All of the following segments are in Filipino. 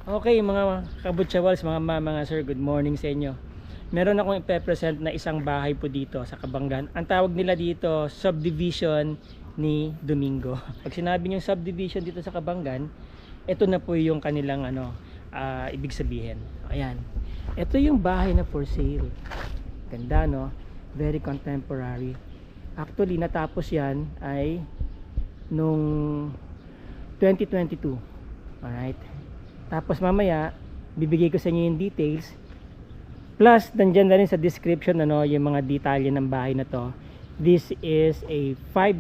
Okay mga kabutsawals, mga sir, good morning sa inyo. Meron akong ipe-present na isang bahay po dito sa Kabanggan. Ang tawag nila dito, subdivision ni Domingo. Pag sinabi niyong subdivision dito sa Kabanggan, ito na po yung kanilang ibig sabihin. Ayan. Ito yung bahay na for sale. Ganda, no? Very contemporary. Actually, natapos yan ay nung 2022. Alright. Tapos mamaya bibigay ko sa inyo yung details, plus nandyan na rin sa description yung mga detalye ng bahay na to. This is a 5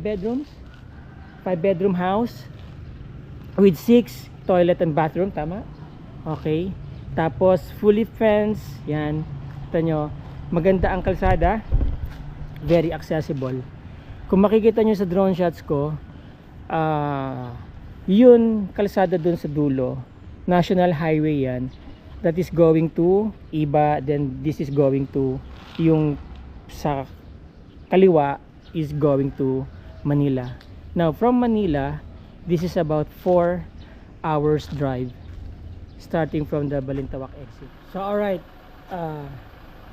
bedroom house with 6 toilet and bathroom, tama? Okay. Tapos fully fenced. Yan, ito nyo, maganda ang kalsada, very accessible. Kung makikita nyo sa drone shots ko, yun kalsada dun sa dulo, National Highway yan, that is going to Iba, then this is going to, yung sa kaliwa is going to Manila. Now from Manila, this is about 4 hours drive starting from the Balintawak exit. So alright,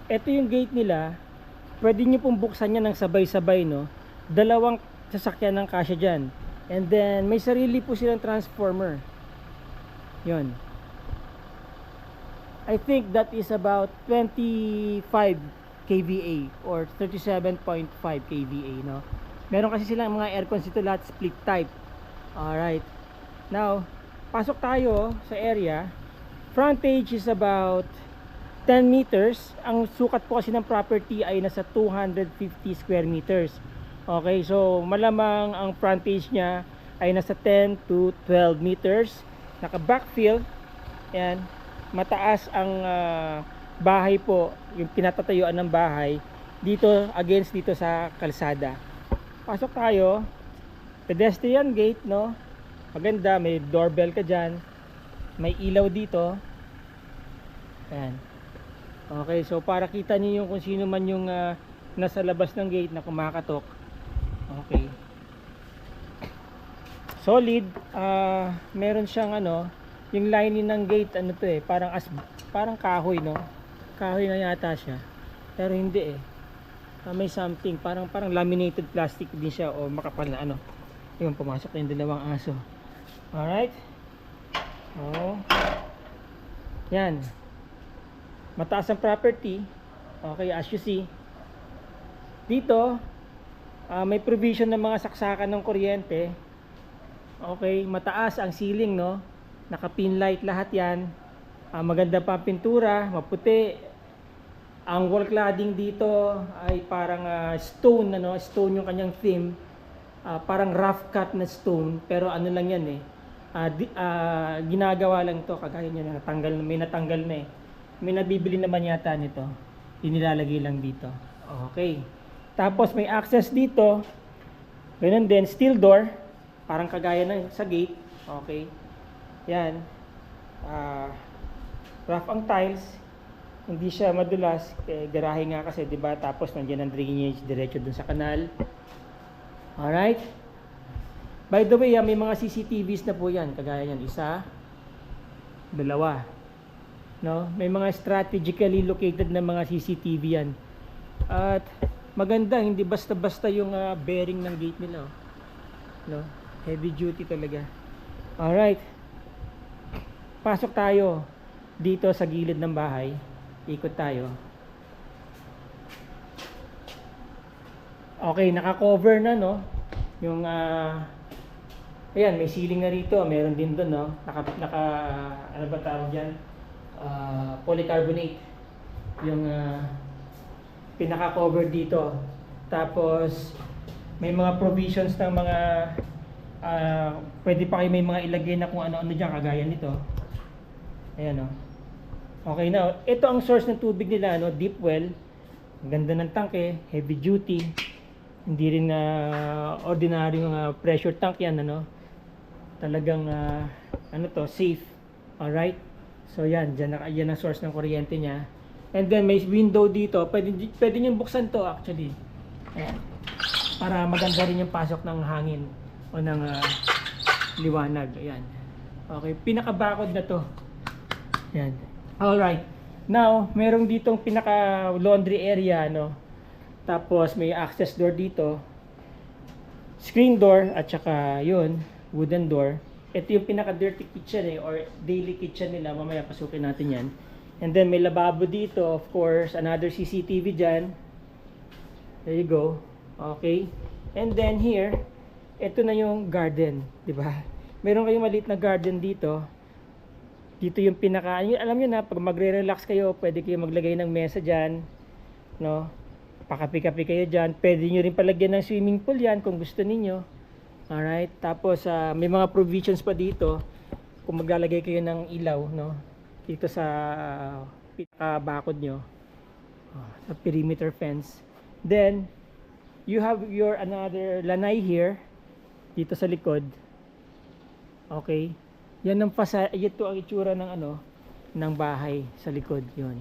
ito yung gate nila. Pwede nyo pong buksan yan ng sabay-sabay, no? Dalawang sasakyan ng kasya dyan, and then may sarili po silang transformer. Yun. I think that is about 25 kVA or 37.5 kVA, no? Meron kasi silang mga aircons dito, lahat split type. Alright. Now, pasok tayo sa area. Frontage is about 10 meters. Ang sukat po kasi ng property ay nasa 250 square meters. Okay, so malamang ang frontage niya ay nasa 10 to 12 meters. Naka backfill. Yan, mataas ang bahay po, yung pinatatayuan ng bahay dito, against dito sa kalsada. Pasok tayo, pedestrian gate, no? Maganda, may doorbell ka dyan, may ilaw dito. Yan. Okay, so para kita niyo yung kung sino man yung nasa labas ng gate na kumakatok. Okay, solid. Meron siyang yung lining ng gate, parang kahoy, no? Kahoy na yata siya, pero hindi eh. May something, parang laminated plastic din siya, o makapal na Yung pumasok na yung dalawang aso. Alright. Yan, mataas ang property. Okay, as you see dito, may provision ng mga saksakan ng kuryente. Okay, mataas ang ceiling, no? Naka pin light lahat yan. Maganda pa ang pintura, maputi. Ang wall cladding dito ay parang stone, stone yung kanyang theme. Parang rough cut na stone, pero lang yan eh. Ginagawa lang to, kagaya niya, may natanggal na eh. May nabibili naman yata nito, inilalagay lang dito. Okay, tapos may access dito, ganun din, steel door, parang kagaya ng sa gate. Okay, yan, rough ang tiles, hindi siya madulas, garahe nga kasi, diba? Tapos nandiyan ang drainage diretso dun sa kanal. Alright, by the way, may mga CCTVs na po yan, kagaya yan, isa, dalawa, no? May mga strategically located na mga CCTV yan. At maganda, hindi basta-basta yung bearing ng gate nila, no? Heavy duty talaga. Alright, pasok tayo dito sa gilid ng bahay, ikot tayo. Okay, naka-cover na, no? Yung ayan, may ceiling na rito, meron din doon, no? Ano ba tawag diyan? Polycarbonate yung pinaka-cover dito. Tapos may mga provisions ng mga pwede pa kayo may mga ilagay na kung ano-ano diyan, kagaya nito. Ayan, no? Okay, now ito ang source ng tubig nila, no? Deep well. Ang ganda ng tanke, heavy duty. Hindi rin ordinary pressure tank yan, talagang safe. Alright, so yan ang source ng kuryente niya. And then may window dito, pwede nyo buksan to actually. Ayan, para maganda rin yung pasok ng hangin o ng liwanag. Ayan, okay, pinakabakod na to. Yan. Alright. Now, merong ditong pinaka laundry area, no? Tapos may access door dito. Screen door at saka yun, wooden door. Ito yung pinaka dirty kitchen or daily kitchen nila. Mamaya pasukin natin yan. And then may lababo dito, of course, another CCTV dyan. There you go. Okay. And then here, ito na yung garden, di ba? Meron kayong maliit na garden dito. Dito yung pinaka, alam nyo na, pag magre-relax kayo, pwede kayo maglagay ng mesa dyan, no? Pakapi-kapi kayo dyan. Pwede nyo rin palagyan ng swimming pool yan kung gusto ninyo. Alright, tapos may mga provisions pa dito kung maglalagay kayo ng ilaw, no? Dito sa pinaka-bakod nyo, sa perimeter fence. Then, you have your another lanay here, dito sa likod. Okay? Yan ang ito ang itsura ng ng bahay sa likod, yun.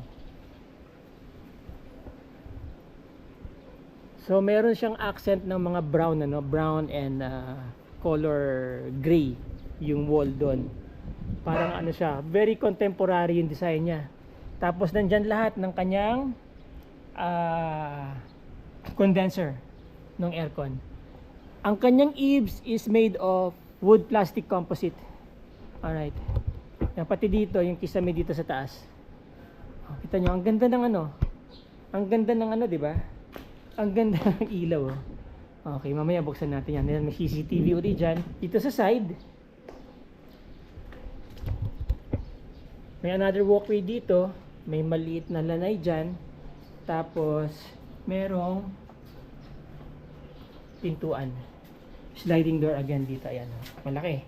So meron siyang accent ng mga brown brown and color gray yung wall doon. Parang siya, very contemporary yung design niya. Tapos nandiyan lahat ng kanyang condenser ng aircon. Ang kanyang eaves is made of wood plastic composite. Alright. Yan, pati dito, yung kisame dito sa taas. Kita nyo, ang ganda ng ang ganda ng di ba? Ang ganda ng ilaw. Okay, mamaya buksan natin yan. May CCTV ulit dyan. Dito sa side, may another walkway dito. May maliit na lanay dyan. Tapos, merong pintuan. Sliding door again dito. Ayan, malaki.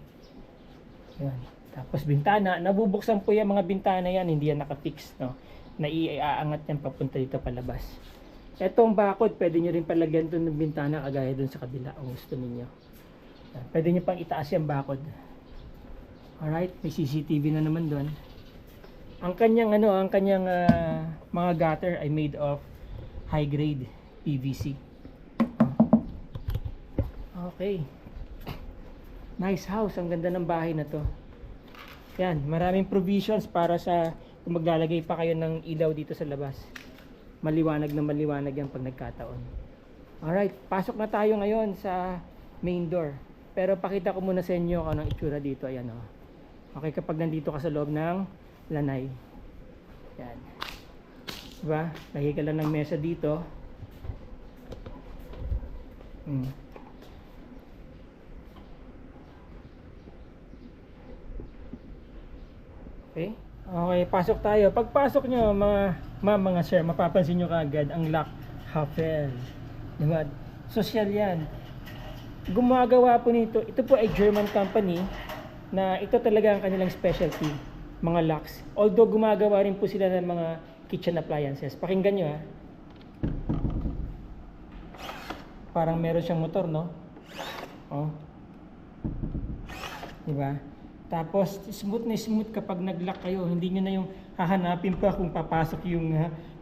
Ayan. Tapos bintana. Nabubuksan po yung mga bintana yan. Hindi yan nakafix, no? Naiaangat yan papunta dito palabas. Etong bakod, pwede nyo rin palagyan doon ng bintana kagaya doon sa kabila kung gusto ninyo. Pwede nyo pang itaas yung bakod. Alright, may CCTV na naman doon. Ang kanyang mga gutter ay made of high grade PVC. Okay. Nice house, ang ganda ng bahay na to. Yan, maraming provisions para sa kung maglalagay pa kayo ng ilaw dito sa labas. Maliwanag na maliwanag yan pag nagkataon. Alright, pasok na tayo ngayon sa main door. Pero pakita ko muna sa inyo kung anong itsura dito. Ayan o. Okay, kapag nandito ka sa loob ng lanay. Yan. Diba? Lagay ka lang ng mesa dito. Okay. Okay, pasok tayo. Pagpasok nyo, mga sir, mapapansin nyo kaagad ang lock Havel. Diba? Social yan. Gumagawa po nito, ito po ay German company na ito talaga ang kanilang specialty, mga locks. Although gumagawa rin po sila ng mga kitchen appliances. Pakinggan nyo ha. Parang meron siyang motor, no? Oh. Diba? Tapos smooth na smooth kapag nag-lock kayo. Hindi nyo na yung hahanapin pa kung papasok yung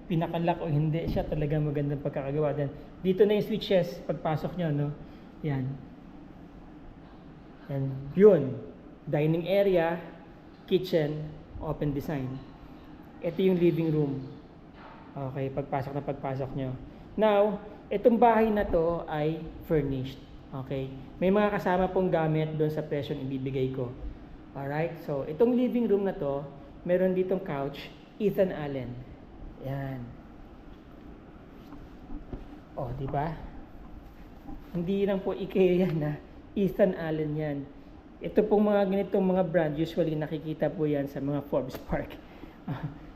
pinaka-lock o hindi. Siya talaga magandang pagkakagawa. Then, dito na yung switches pagpasok nyo, no? Yan. Yan. Yun. Dining area, kitchen, open design. Ito yung living room. Okay, pagpasok nyo. Now, itong bahay na to ay furnished. Okay. May mga kasama pong gamit doon sa presyo ibibigay ko. Alright, so itong living room na to, meron ditong couch, Ethan Allen. Yan. Oh, di ba? Hindi lang po IKEA yan ha. Ethan Allen yan. Ito pong mga ganitong mga brand, usually nakikita po yan sa mga Forbes Park.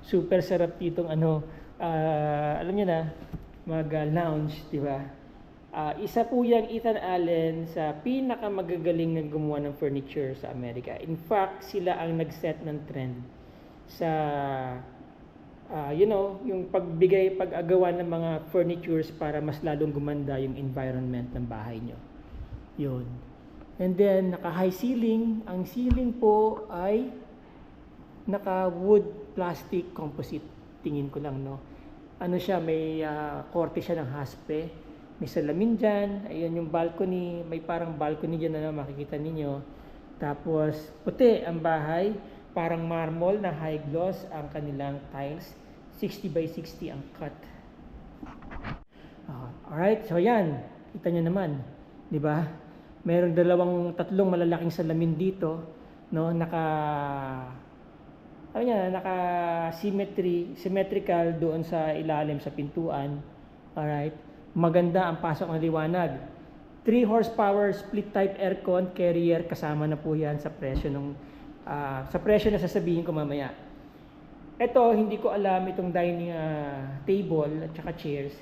Super sarap ditong alam niyo na, mag-lounge, di ba? Isa po yung Ethan Allen sa pinakamagagaling na gumawa ng furniture sa Amerika. In fact, sila ang nag-set ng trend sa yung pag-agawa ng mga furnitures para mas lalong gumanda yung environment ng bahay nyo. Yun. And then, naka-high ceiling. Ang ceiling po ay naka-wood plastic composite. Tingin ko lang, no? Ano siya, may korte siya ng haspe. May salamin dyan, ayan yung balcony, may parang balcony dyan na makikita ninyo. Tapos puti ang bahay, Parang marble na high gloss ang kanilang tiles. 60 by 60 ang cut. Alright, so yan. Kita nyo naman, di ba? Merong tatlong malalaking salamin dito, no? Symmetrical doon sa ilalim sa pintuan. Alright. Maganda ang pasok ng liwanag. 3 horsepower split type aircon carrier, kasama na po yan sa presyo na sasabihin ko mamaya. Ito, hindi ko alam itong dining table at saka chairs.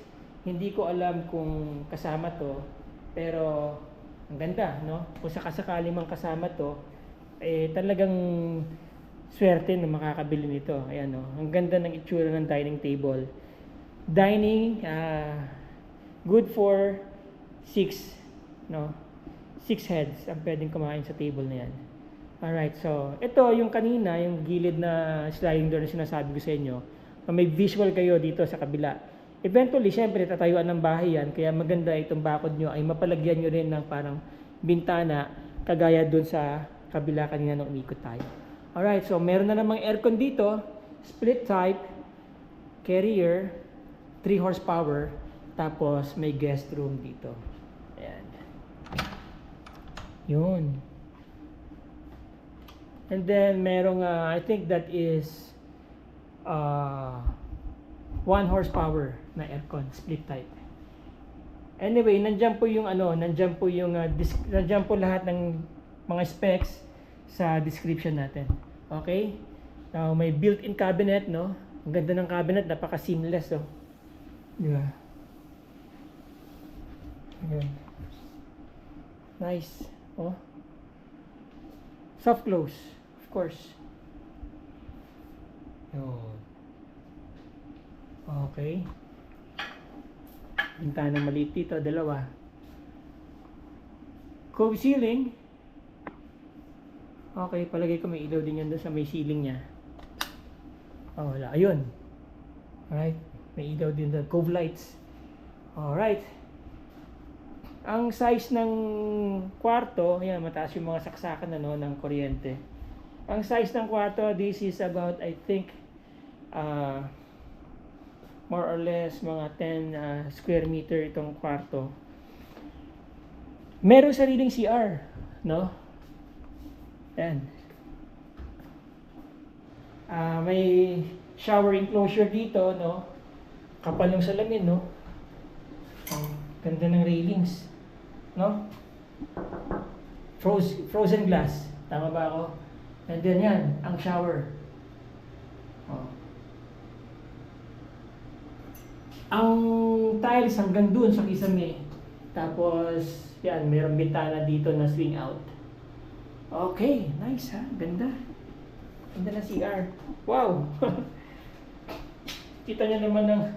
Hindi ko alam kung kasama to, pero ang ganda, no? Kung sakasakali mang kasama to, talagang swerte na makakabili nito. Ayan, no? Ang ganda ng itsura ng dining table. Dining, good for 6, no? 6 heads ang pwedeng kumain sa table na yan. Alright, so ito yung kanina, yung gilid na sliding door na sinasabi ko sa inyo. May visual kayo dito sa kabila. Eventually, syempre, tatayuan ng bahay yan, kaya maganda itong bakod nyo ay mapalagyan nyo rin ng parang bintana, kagaya dun sa kabila kanina nung umikot tayo. Alright, so meron na namang aircon dito, split type, carrier, 3 horsepower, tapos may guest room dito. Ayan. Yun. And then merong, I think that is 1 horsepower na aircon, split type. Anyway, nandiyan po yung nandiyan po lahat ng mga specs sa description natin. Okay? Now, may built-in cabinet, no? Ang ganda ng cabinet, napaka-seamless, oh. Di ba? Ayan. Nice, oh. Soft close, of course. Yun. Okay. Bintana maliit dito, dalawa. Cove ceiling. Okay, palagay ko may ilaw din yan doon sa may ceiling niya. Oh, wala. Ayun. Alright. May ilaw din doon. Cove lights. Alright. Ang size ng kwarto, ayan, mataas yung mga saksakan ng kuryente. Ang size ng kwarto, this is about, I think, more or less mga 10 square meter itong kwarto. Meron sariling CR, no? Yan. May shower enclosure dito, no? Kapal ng salamin, no? Ganda ng railings, no? Frozen glass. Tama ba ako? And then yan, ang shower. Ang tiles hanggang dun sa kisame. Tapos, yan, mayroong bintana dito na swing out. Okay, nice ha, ganda. Ganda na CR. Wow! Kita niyo naman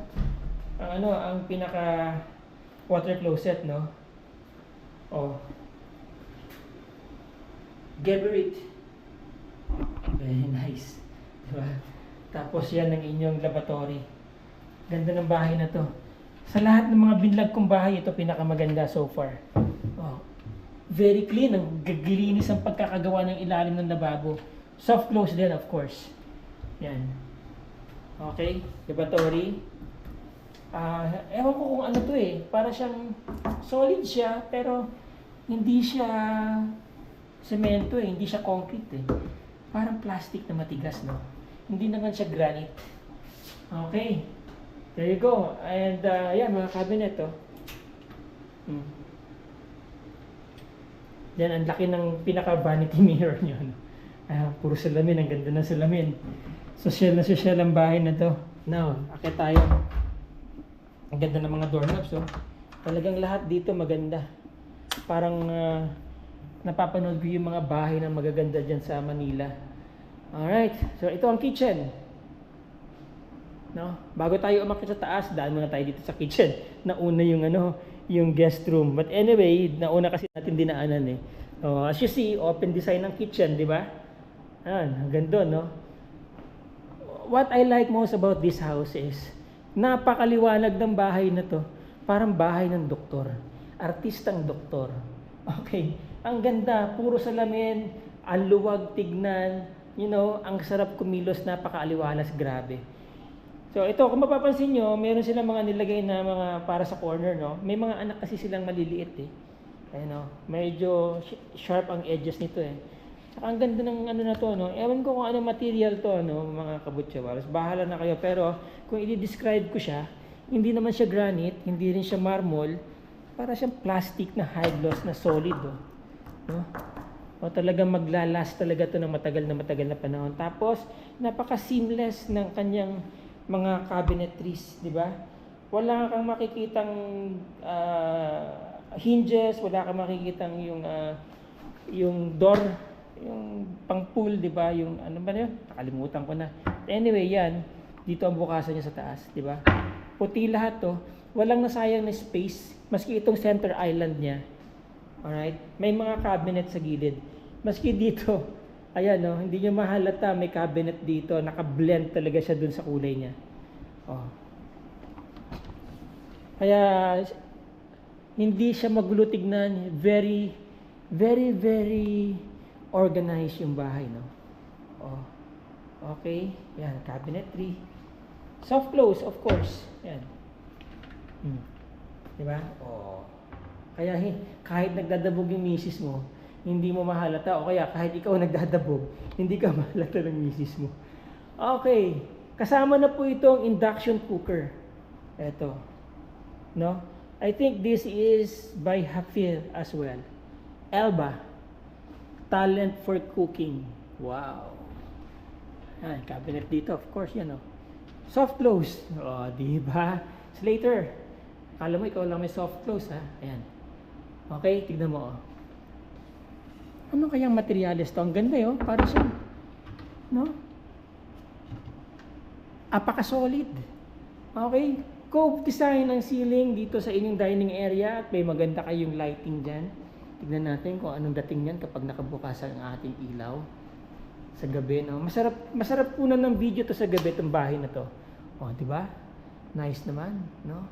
ang pinaka water closet, no? Oh. Geberit. Very nice. Diba? Tapos yan ang inyong lavatory. Ganda ng bahay na to. Sa lahat ng mga binlag kong bahay, ito pinakamaganda so far. Oh. Very clean. Ang gagilinis ang pagkakagawa ng ilalim ng lababo. Soft close din, of course. Yan. Okay. Lavatory. Ewan ko kung ano to eh. Para siyang solid siya, pero hindi siya semento eh. Hindi siya concrete eh. Parang plastic na matigas, no? Hindi naman siya granite. Okay. There you go. And yan, mga cabinet, oh. Yan, ang laki ng pinaka-vanity mirror nyo. Puro salamin. Ang ganda ng salamin. Social na social ang bahay na to. Now, akit tayo. Ang ganda ng mga doorknobs, oh. Talagang lahat dito maganda. Parang napapanood ko yung mga bahay na magaganda dyan sa Manila. Alright. So, ito ang kitchen. No? Bago tayo umakyat sa taas, daan muna tayo dito sa kitchen. Nauna yung guest room. But anyway, nauna kasi natin dinaanan eh. As you see, open design ng kitchen, di ba? Hanggang doon, no? What I like most about this house is, napakaliwanag ng bahay na to. Parang bahay ng doktor. Artistang doktor. Okay. Ang ganda, puro salamin, ang luwag tignan, ang sarap kumilos, napakaaliwalas, grabe. So ito, kung mapapansin nyo, meron silang mga nilagay na mga para sa corner, no? May mga anak kasi silang maliliit eh. Ayun, no? Medyo sharp ang edges nito eh. Saka ang ganda ng ano na to, no? Ewan ko kung ano material to, no, mga kabutsawalas. Bahala na kayo. Pero kung i-describe ko siya, hindi naman siya granite, hindi rin siya marble. Para siyang plastic na high gloss na solid, oh. No? O talagang maglalast talaga to ng matagal na panahon. Tapos napaka-seamless ng kanyang mga cabinetries, di ba? Wala kang makikitang hinges, wala kang makikitang yung door, yung pang pool, di ba? Yung ano ba 'yun? Nakalimutan ko na. Anyway, yan dito ang bukasan niya sa taas, di ba? Puti lahat to. Walang nasayang na space maski itong center island niya. Alright? May mga cabinet sa gilid. Maski dito, ayan, no, hindi nyo mahalata, may cabinet dito, naka-blend talaga siya dun sa kulay niya. Oh. Kaya hindi siya magulo tignan, very very very organized yung bahay, no. Oh. Okay, yan, cabinetry. Soft close, of course. Yan. Di ba? Oh. Kaya kahit nagdadabog yung misis mo, hindi mo mahalata, o kaya kahit ikaw nagdadabog, hindi ka mahalata ng misis mo. Okay, kasama na po itong induction cooker. Ito. No? I think this is by Hafil as well. Elba. Talent for cooking. Wow. Ayan, cabinet dito, of course, yan, oh. Soft close. Oh, di ba? Slater. Akala mo ikaw lang may soft close, ha? Ayan. Okay, tignan mo, oh. Ano kayang materials to? Ang ganda yun. Para siya, no? Apaka-solid. Okay? Cove design ng ceiling dito sa inyong dining area at may maganda kayong lighting dyan. Tignan natin kung anong dating yan kapag nakabukas ang ating ilaw sa gabi, no? Masarap punan ng video to sa gabi, itong bahay na to. O, di ba? Nice naman, no?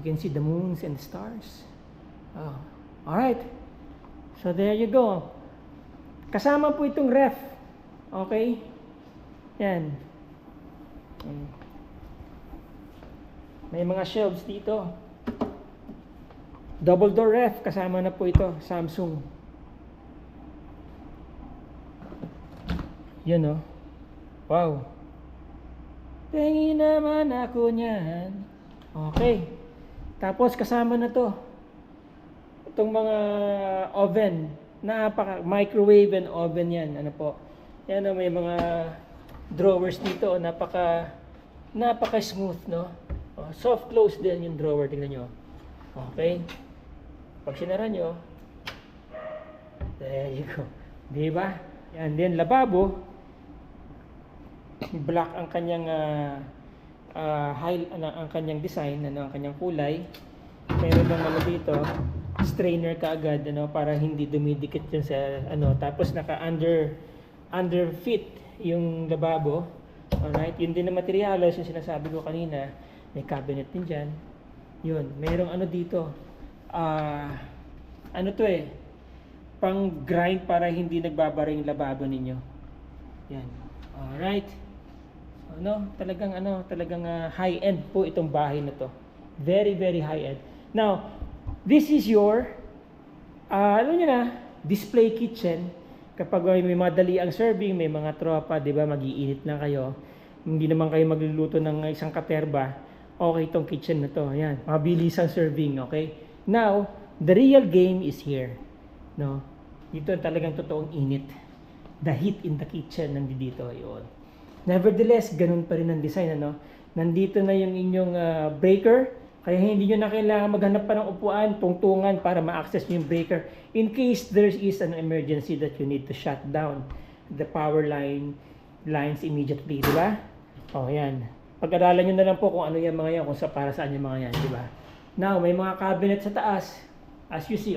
You can see the moons and the stars. Oh. Alright. So there you go. Kasama po itong ref. Okay? Yan. May mga shelves dito. Double door ref. Kasama na po ito. Samsung. Yan, oh. Wow. Tingin naman ako niyan. Okay. Tapos kasama na to itong mga oven, microwave and oven yan, ano po. Yan, may mga drawers dito, napaka smooth, no? Oh, soft close din yung drawer, tingnan nyo. Okay? Pag sinara nyo, there you go. Di ba? Yan din, lababo. Black ang kanyang ang kanyang design, ang kanyang kulay. Meron lang dito strainer kaagad, para hindi dumidikit yan sa tapos naka under fit yung lababo. Alright, yun din na materials yung sinasabi ko kanina. May cabinet din dyan. Yun, merong dito pang grind para hindi nagbabara yung lababo ninyo. Yan. Alright. Talagang high end po itong bahay na to. Very very high end. Now, this is your display kitchen. Kapag may madali ang serving, may mga tropa, 'di ba, mag-iinit lang kayo. Hindi naman kayo magluluto ng isang katerba. Okay itong kitchen na to. Ayan, mabilis ang serving, okay? Now, the real game is here. No? Dito talagang totoong init. The heat in the kitchen nandito, 'yon. Nevertheless, ganun pa rin ang design, Nandito na yung inyong breaker, kaya hindi nyo na kailangan maghanap pa ng upuan, tungtungan para ma-access yung breaker in case there is an emergency that you need to shut down the power lines immediately, di ba? Oh, yan. Pag-aralan nyo na lang po kung ano yung mga yan, kung para saan yung mga yan, di ba? Now, may mga cabinet sa taas, as you see,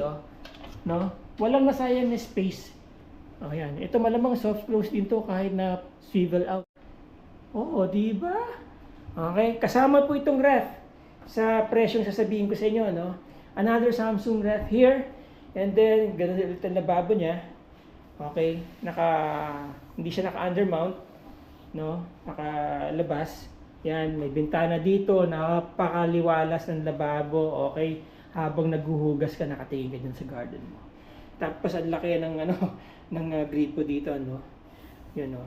no? Walang nasayang na space. Oh, yan. Ito malamang soft close din to kahit na swivel out. Oo, di ba? Okay, kasama po itong ref sa presyong sasabihin ko sa inyo, no? Another Samsung ref here, and then ganun ulit ang lababo niya. Okay? Hindi siya naka-undermount, no? Nakalabas. Yan, may bintana dito, napakaliwalas ng lababo, okay? Habang naghuhugas ka, nakatingin ka dyan sa garden mo. Tapos ang laki ng ng gripo dito, no? Yun, no.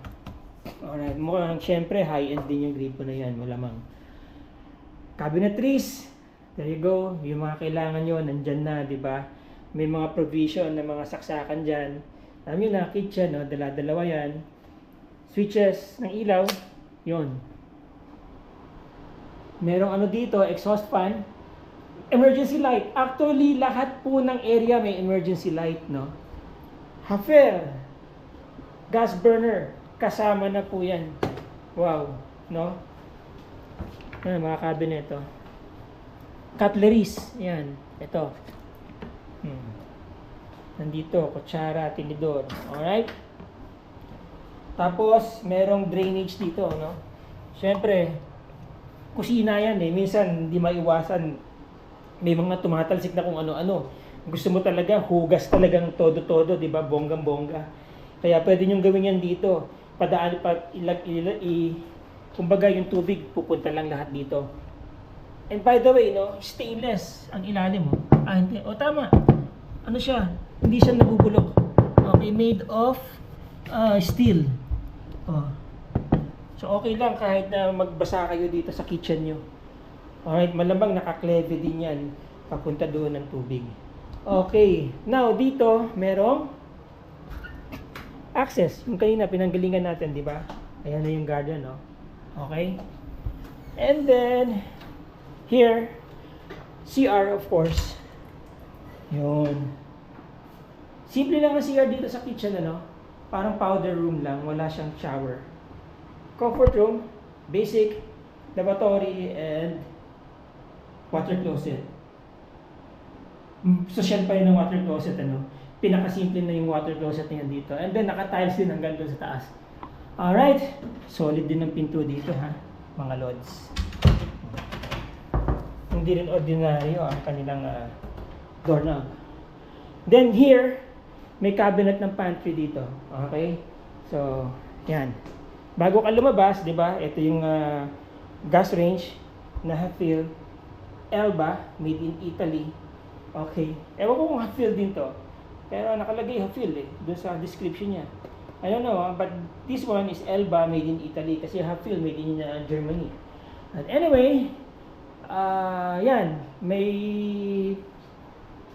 Alright, mukhang syempre high-end din yung gripo na yan, malamang. Cabinetries, there you go. Yung mga kailangan nyo, nandyan na, di ba? May mga provision ng mga saksakan dyan. Alam nyo na, kitchen, no? Dala-dalawa yan. Switches ng ilaw, yun. Merong ano dito, exhaust fan. Emergency light. Actually, lahat po ng area may emergency light, no? Hafer, gas burner, kasama na po yan. Wow, no? Yan, mga cabinet, oh. Cutleries, yan, ito. Nandito, kutsara, tinidor. Alright? Tapos, merong drainage dito, no? Siyempre, kusina yan eh. Minsan, hindi maiwasan. May mga tumatalsik na kung ano-ano. Gusto mo talaga, hugas talagang todo-todo, di ba? Bonggang-bongga. Kaya pwede nyo gawin yan dito. Padaan, kumbaga yung tubig, pupunta lang lahat dito. And by the way, no, stainless ang ilalim mo. Hindi. O, tama. Ano siya? Hindi siya nabubulok. Okay, made of steel. Oh. So, okay lang kahit na magbasa kayo dito sa kitchen nyo. Alright, malamang nakakleve din yan papunta doon ng tubig. Okay, now dito merong access. Yung kanina pinanggalingan natin, di ba? Ayan na yung garden, no? Okay? And then, here, CR of course. Yun. Simple lang ang CR dito sa kitchen, ano? Parang powder room lang, wala siyang shower. Comfort room, basic, lavatory, and water closet. Social pa yun ng water closet, ano? Pinakasimple na yung water closet niya dito. And then, naka-tiles din hanggang doon sa taas. Alright. Solid din ang pinto dito, ha? Mga lods. Hindi rin ordinaryo ang kanilang doorknob. Then here, may cabinet ng pantry dito. Okay? So, yan. Bago ka lumabas, di ba? Ito yung gas range na half-fill. Elba, made in Italy. Okay. Ewan ko kung half-fill din to. Pero nakalagay half-fill eh. Doon sa description niya. I don't know, but this one is Elba, made in Italy. Kasi half-fill, made in Germany. And anyway, yan. May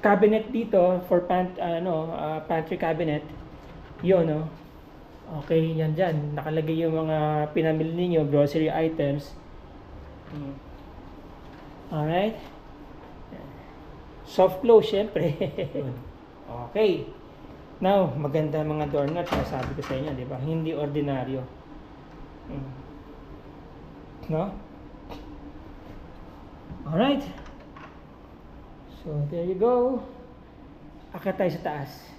cabinet dito for pantry cabinet. Yun, no? Okay, yan dyan. Nakalagay yung mga pinamili ninyo, grocery items. Alright. Soft close, syempre. Okay. Now, maganda mga doorknobs. Sabi ko sa inyo, di ba? Hindi ordinaryo. No? Alright. So, there you go. Akyat tayo sa taas.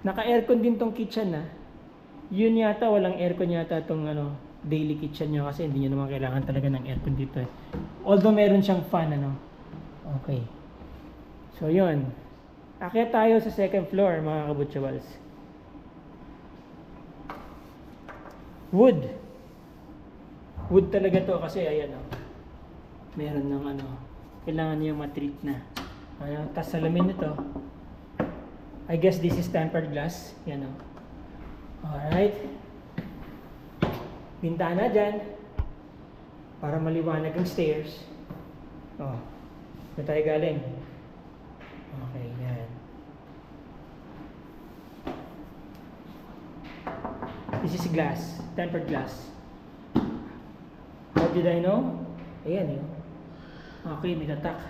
Naka-aircon din tong kitchen, na. Yun yata, walang aircon yata tong daily kitchen nyo kasi hindi nyo naman kailangan talaga ng aircon dito. Although meron siyang fan, Okay. So, yun. Akyat tayo sa second floor, mga kabutchawals. Wood. Wood talaga to kasi, ayan, meron ng kailangan niya matreat na. Tas salamin nito. I guess this is tempered glass. Yan, Alright. Bintana dyan. Para maliwanag ang stairs. Saan tayo galing? Okay, yan. This is glass. Tempered glass. How did I know? Ayan, yun. Okay, may tatak.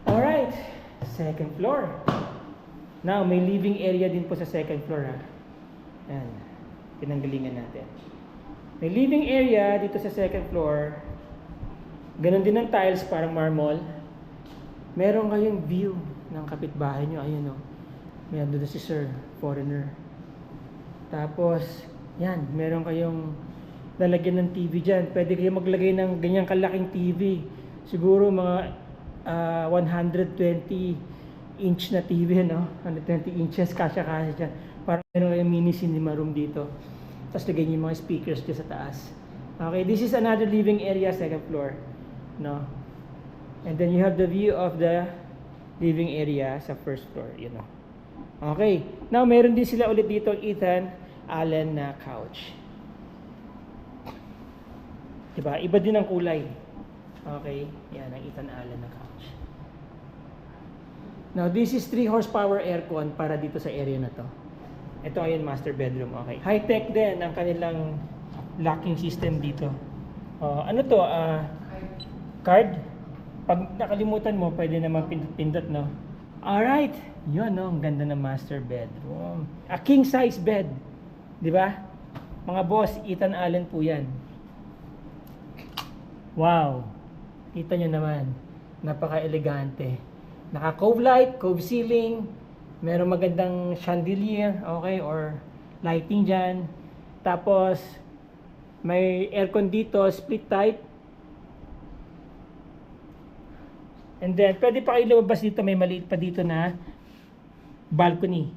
Alright. Second floor. Now, may living area din po sa second floor, ha. Ayan. Pinanggalingan natin. May living area dito sa second floor. Ganon din ang tiles, parang marble. Meron kayong view ng kapitbahay nyo. Ayun, meron doon si Sir, foreigner. Tapos, yan, meron kayong lalagyan ng TV dyan. Pwede kayo maglagay ng ganyang kalaking TV. Siguro mga 120 inch na TV, no? 120 inches, kasya-kasya dyan. Parang meron kayong mini cinema room dito. Tapos lagay niyo yung mga speakers dyan sa taas. Okay, this is another living area, second floor. No? And then you have the view of the living area sa first floor, you know. Okay, now meron din sila ulit dito Ethan Allen na couch. Diba? Iba din ang kulay. Okay, yan ang Ethan Allen na couch. Now this is 3 horsepower aircon para dito sa area na to. Ito ay yung master bedroom. Okay, high-tech din ang kanilang locking system dito. Ano to? Card? Pag nakalimutan mo, pwede naman pindot-pindot, no? Alright, yun, no? Ang ganda ng master bedroom. A king size bed. Di ba? Mga boss, Ethan Allen po yan. Wow! Kita nyo naman. Napaka-elegante. Naka-cove light, cove ceiling. Meron magandang chandelier, okay? Or lighting dyan. Tapos, may aircon dito, split type. And then, pwede pa kayo lumabas dito. May maliit pa dito na balcony.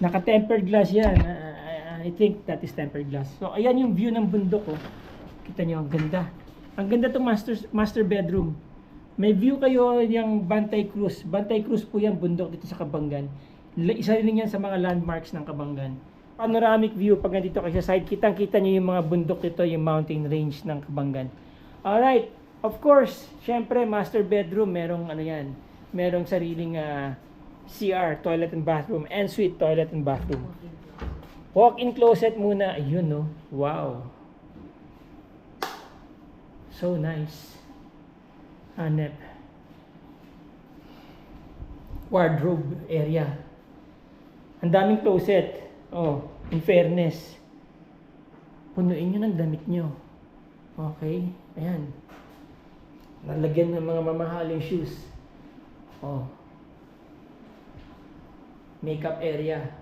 Naka-tempered glass yan. I think that is tempered glass. So, ayan yung view ng bundok. Kita nyo, ang ganda. Ang ganda itong master bedroom. May view kayo yung Bantay Cruz. Bantay Cruz po yan, bundok dito sa Kabanggan. Isa rin yan sa mga landmarks ng Kabanggan. Panoramic view. Pag nandito kayo sa side, kitang-kita nyo yung mga bundok dito, yung mountain range ng Kabanggan. Alright. Of course, syempre, master bedroom, merong ano yan, merong sariling CR, toilet and bathroom, and suite toilet and bathroom. Walk-in closet muna, ayun no, wow. So nice. Hanep. Wardrobe area. Ang daming closet. In fairness, punuin nyo ng damit nyo. Okay, ayan. Nalagyan ng mga mamahaling shoes. Makeup area.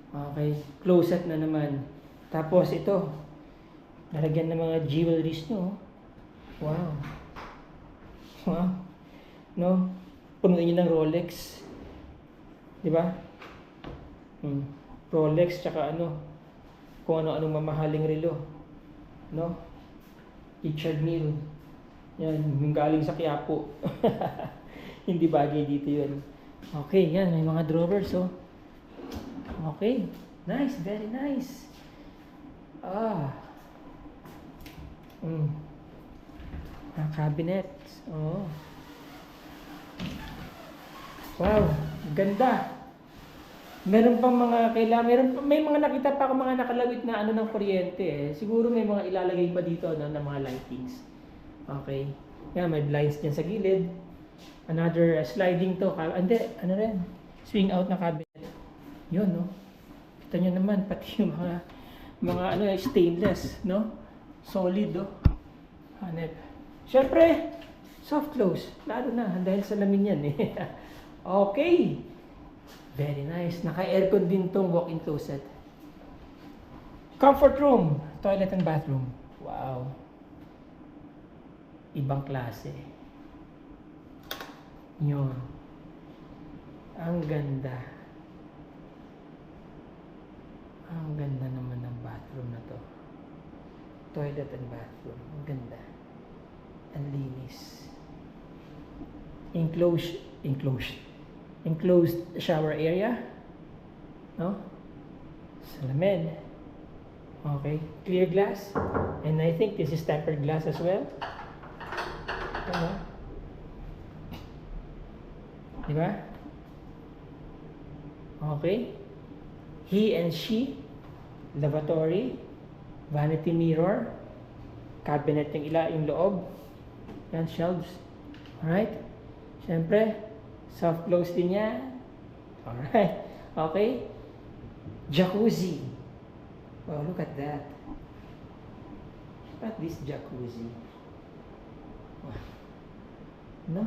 Okay. Closet na naman. Tapos ito. Nalagyan ng mga jewelries nyo. Wow. Wow. No? Punuin nyo ng Rolex. Diba? Rolex tsaka ano. Kung ano-anong mamahaling relo. No? Richard Mille. Yan, yung galing sa Quiapo. Hindi bagay dito yun. Okay, yan, may mga drawers, Okay, nice, very nice. Cabinet. Wow, ganda. Meron pang mga may mga nakita pa ako mga nakalawit na ano ng kuryente. Siguro may mga ilalagay pa dito ng mga lightings. Okay. Yan, may blinds dyan sa gilid. Another sliding to. Hindi, ano rin. Swing out na cabinet. Yun, no? Kita nyo naman, pati yung mga stainless, no? Solid, no? Hanep. Siyempre, soft close. Lalo na, dahil sa lamin yan, eh. Okay. Very nice. Naka-aircon din tong walk-in closet. Comfort room. Toilet and bathroom. Wow. Ibang klase. Yun. Ang ganda. Ang ganda naman ng bathroom na to. Toilet and bathroom. Ang ganda. Ang linis. Enclosed shower area. No? Salamin. Okay. Clear glass. And I think this is tempered glass as well. Diba? Okay. He and she. Lavatory. Vanity mirror. Cabinet yung loob. Yan, shelves. Alright. Siyempre, soft close din yan. Alright. Okay. Jacuzzi. Oh, look at that. Look at this jacuzzi. No?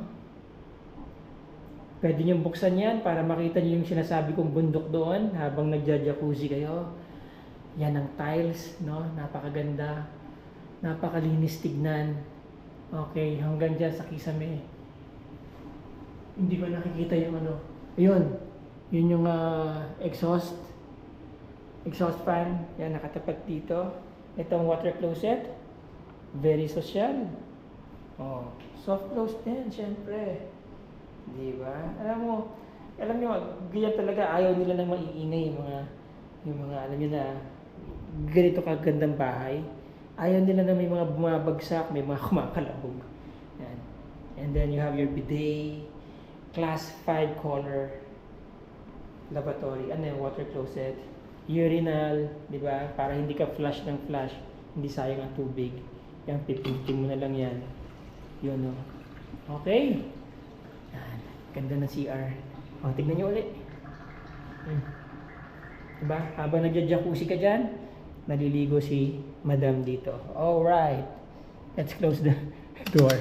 Pwede nyo buksan yan para makita nyo yung sinasabi kong bundok doon habang nagja-jacuzzi kayo. Yan ang tiles, no? Napakaganda. Napakalinis tignan. Okay, hanggang dyan sa kisame. Hindi ko nakikita yung ano. Ayun. Yun yung exhaust fan. Yan, nakatapat dito. Itong water closet. Very social. Oh, soft close din, syempre. Di ba? Alam nyo, ganyan talaga, ayaw nila nang maiingay yung mga, alam nyo na, ganito kagandang bahay. Ayaw nila na may mga bumabagsak, may mga kumakalabog. Yan. And then you have your bidet, class 5 color lavatory, water closet, urinal, di ba? Para hindi ka flush ng flush, hindi sayang ang tubig. Yan, pipintin mo na lang yan. Yun, no? Okay. Yan. Ganda ng CR. O, tignan nyo ulit. Diba? Habang nagja-jacuzzi ka dyan, naliligo si Madam dito. Alright. Let's close the door.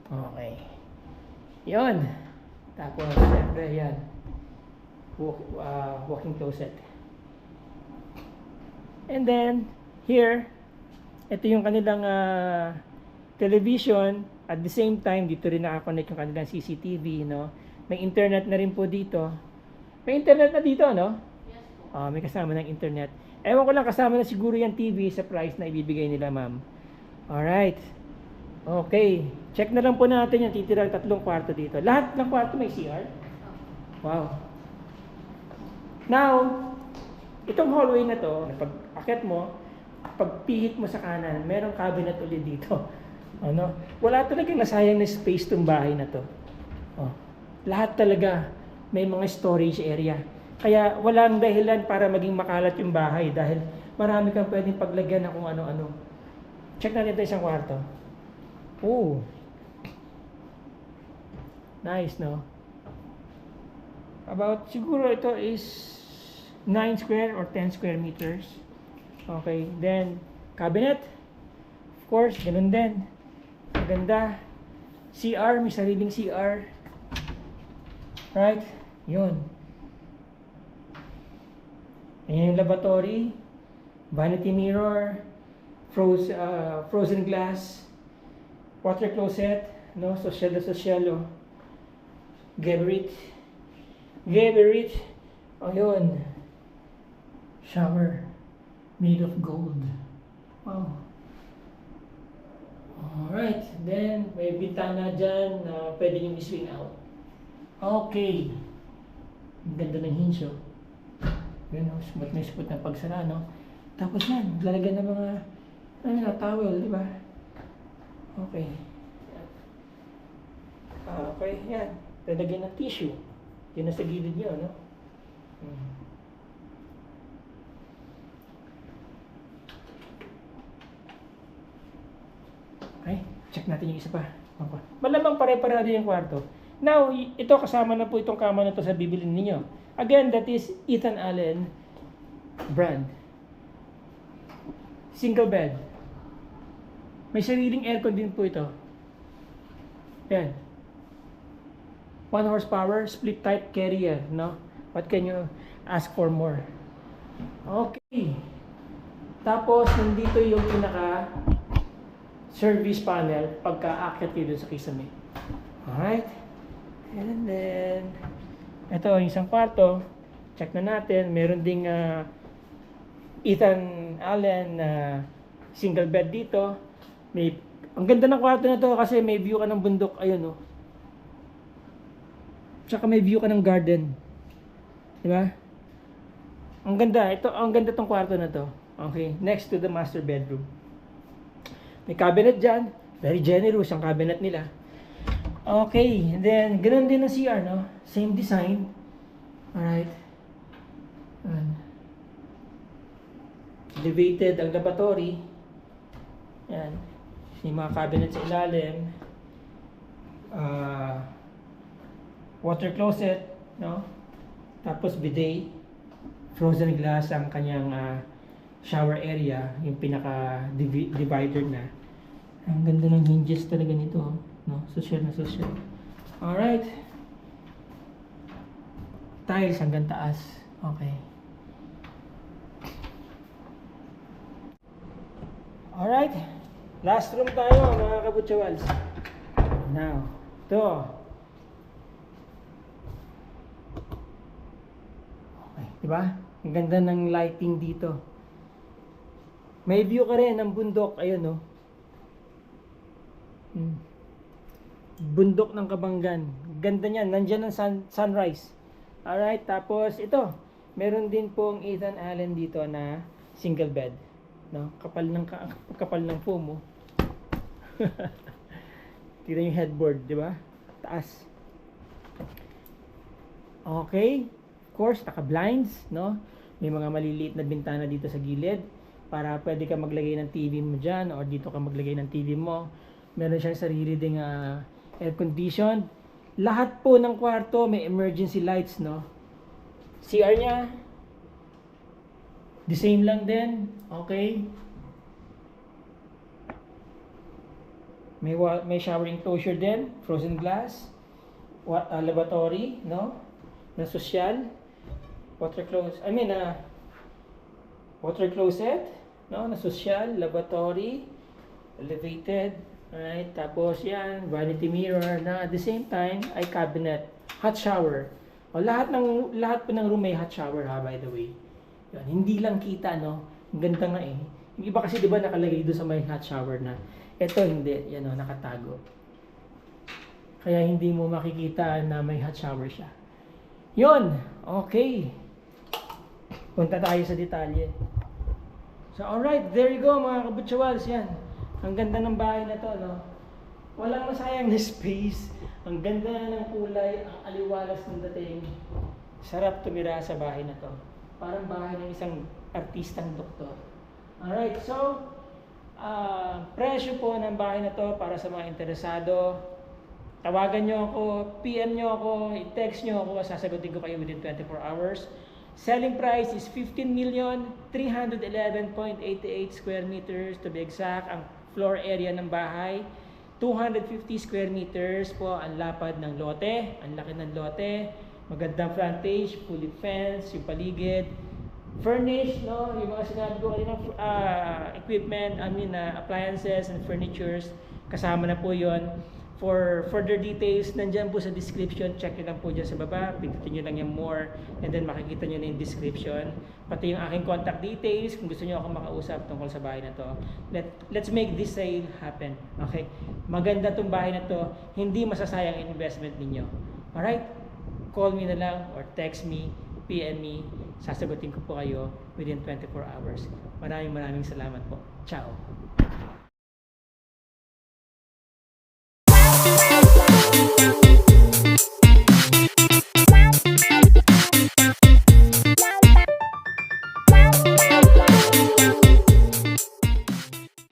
Okay. Yun. Tapos, syempre, yan. Walking closet. And then, here, ito yung kanilang television. At the same time, dito rin nakakonect yung kanilang CCTV, no? May internet na rin po dito. May internet na dito, no? Yes po. May kasama ng internet. Ewan ko lang, kasama na siguro yung TV sa price na ibibigay nila, ma'am. Alright. Okay. Check na lang po natin yung titirang 3 kwarto dito. Lahat ng kwarto may CR? Wow. Now, itong hallway na to, pag akit mo, pagpihit mo sa kanan, merong cabinet ulit dito. Ano? Wala talagang nasayang na space tong bahay na to. Oh. Lahat talaga may mga storage area. Kaya walang dahilan para maging makalat yung bahay dahil marami kang pwedeng paglagyan ng kung ano-ano. Check natin ito isang kwarto. Oh. Nice, no? About, siguro ito is 9 square or 10 square meters. Okay, then cabinet. Of course, ganun din. Maganda. CR, may sariling CR. Right? Yun. Ayan yung lavatory. Vanity mirror. Frozen glass. Water closet. No? Social na social. Oh. Geberit. Oh, yun. Shower. Made of gold. Wow. Alright. Then, may bintana dyan na pwede nyo i-swing out. Okay. Ang ganda ng hinge, oh. Yun, oh. Smooth na smooth na pagsara, no? Tapos yan, lalagyan ng mga towel, di ba? Okay. Okay, yan. Lalagyan ng tissue. Yun na sa gilid nyo, no? Okay, check natin yung isa pa. Malamang pare-pareho din yung kwarto. Now, ito kasama na po itong kama na to sa bibilin ninyo. Again, that is Ethan Allen brand. Single bed. May sariling aircon din po ito. Yan. 1 horsepower, split type carrier, no? What can you ask for more? Okay. Tapos, nandito yung pinaka service panel pagka-akyat kayo dun sa kisame. Alright. And then, ito, yung isang kwarto. Check na natin. Meron ding Ethan Allen single bed dito. Ang ganda ng kwarto na to kasi may view ka ng bundok. Ayun, oh. Tsaka may view ka ng garden. Diba? Ang ganda. Ang ganda tong kwarto na to. Okay. Next to the master bedroom. May cabinet dyan. Very generous ang cabinet nila. Okay. And then, ganun din ang CR, no? Same design. Alright. Elevated ang lavatory. Yan. May mga cabinet sa ilalim. Water closet, no? Tapos bidet. Frozen glass ang kanyang shower area, yung pinaka divider na. Ang ganda ng hinges talaga nito, no? Social na social. Alright. Tiles hanggang taas. Okay. Alright. Last room tayo, mga kabutsawals. Now, ito. Di ba? Ang ganda ng lighting dito. May view ka rin ng bundok. Ayun, no? Bundok ng Kabanggan. Ganda niyan. Nandiyan ang sunrise. Alright, tapos ito. Meron din pong Ethan Allen dito na single bed. No? Kapal ng foam, oh. Tignan yung headboard, di ba? Taas. Okay. Of course, naka-blinds, no? May mga maliliit na bintana dito sa gilid para pwede ka maglagay ng TV mo dyan or dito ka maglagay ng TV mo. Meron siyang sarili ding air condition. Lahat po ng kwarto may emergency lights, no? CR niya, the same lang din. Okay. May shower enclosure din, frozen glass, lavatory, no? Na social, water closet, no? Na social, lavatory, elevated, alright? Tapos yan, vanity mirror na at the same time ay cabinet, hot shower. O lahat po ng room may hot shower, ha, by the way. Yan, hindi lang kita, no? Ang ganda nga eh. Yung iba kasi 'di ba nakalagay doon sa may hot shower na. Ito hindi, yan o, nakatago. Kaya hindi mo makikita na may hot shower siya. Yun, okay. Punta tayo sa detalye. So alright, there you go mga kabutsuwals, yan. Ang ganda ng bahay na to, no? Walang masayang na space. Ang ganda ng kulay, ang aliwalas ng dating. Sarap tumira sa bahay na to. Parang bahay ng isang artistang doktor. Alright, so presyo po ng bahay na to para sa mga interesado. Tawagan nyo ako, PM nyo ako, i-text nyo ako, sasagutin ko kayo within 24 hours. Selling price is 15,311.88 square meters to be exact. Ang floor area ng bahay, 250 square meters po ang lapad ng lote. Ang laki ng lote. Magandang frontage, fully fenced, yung paligid. Furnished, no? Yung mga sinabi ko kanina, equipment, appliances and furnitures, kasama na po yon. For further details, nandyan po sa description, check nyo lang po dyan sa baba, pindutin nyo lang yung more, and then makikita nyo na yung description. Pati yung aking contact details, kung gusto nyo ako makausap tungkol sa bahay na to. Let's make this sale happen, okay? Maganda tong bahay na to, hindi masasayang investment ninyo. Alright? Call me na lang or text me, PM me, sasagutin ko po kayo within 24 hours. Maraming salamat po. Ciao!